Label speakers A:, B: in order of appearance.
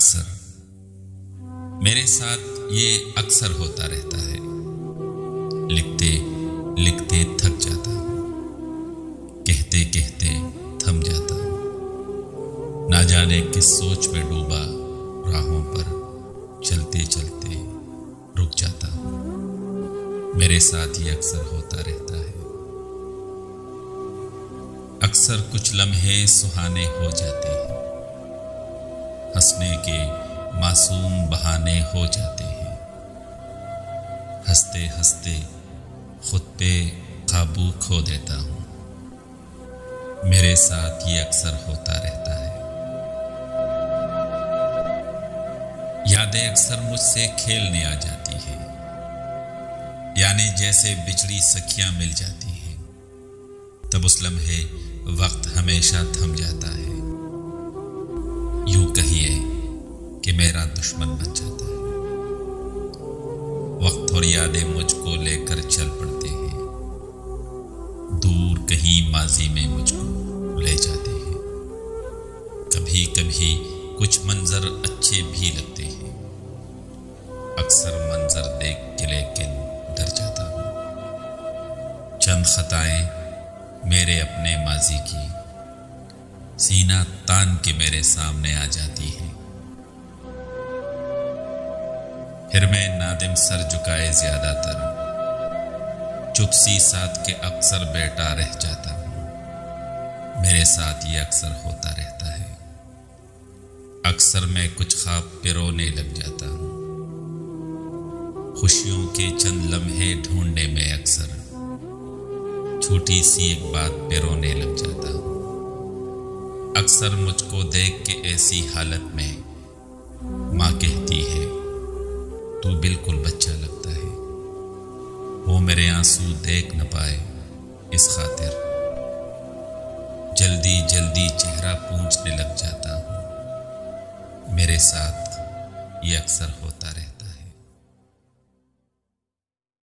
A: اکثر میرے ساتھ یہ اکثر ہوتا رہتا ہے، لکھتے لکھتے تھک جاتا ہوں، کہتے کہتے تھم جاتا ہوں، نہ جانے کس سوچ میں ڈوبا راہوں پر چلتے چلتے رک جاتا ہوں۔ میرے ساتھ یہ اکثر ہوتا رہتا ہے، اکثر کچھ لمحے سہانے ہو جاتے ہیں، ہنسنے کے معصوم بہانے ہو جاتے ہیں، ہنستے ہنستے خود پہ قابو کھو دیتا ہوں۔ میرے ساتھ یہ اکثر ہوتا رہتا ہے، یادیں اکثر مجھ سے کھیلنے آ جاتی ہیں، یعنی جیسے بچھڑی سکھیاں مل جاتی ہیں، تب اس لمحے وقت ہمیشہ تھم جاتا ہے، یوں کہیے کہ میرا دشمن بن جاتا ہے۔ وقت اور یادیں مجھ کو لے کر چل پڑتے ہیں، دور کہیں ماضی میں مجھ کو لے جاتے ہیں۔ کبھی کبھی کچھ منظر اچھے بھی لگتے ہیں، اکثر منظر دیکھ کے لیکن ڈر جاتا ہوں۔ چند خطائیں میرے اپنے ماضی کی سینہ تان کے میرے سامنے آ جاتی ہیں، پھر میں نادم سر جھکائے زیادہ تر چپ سی ساتھ کے اکثر بیٹھا رہ جاتا ہوں۔ میرے ساتھ یہ اکثر ہوتا رہتا ہے، اکثر میں کچھ خواب پہ رونے لگ جاتا ہوں، خوشیوں کے چند لمحے ڈھونڈنے میں اکثر چھوٹی سی ایک بات پہ رونے لگ جاتا ہوں۔ اکثر مجھ کو دیکھ کے ایسی حالت میں ماں کہتی ہے تو بالکل بچہ لگتا ہے، وہ میرے آنسو دیکھ نہ پائے اس خاطر جلدی جلدی چہرہ پونچھنے لگ جاتا ہوں۔ میرے ساتھ یہ اکثر ہوتا رہتا ہے۔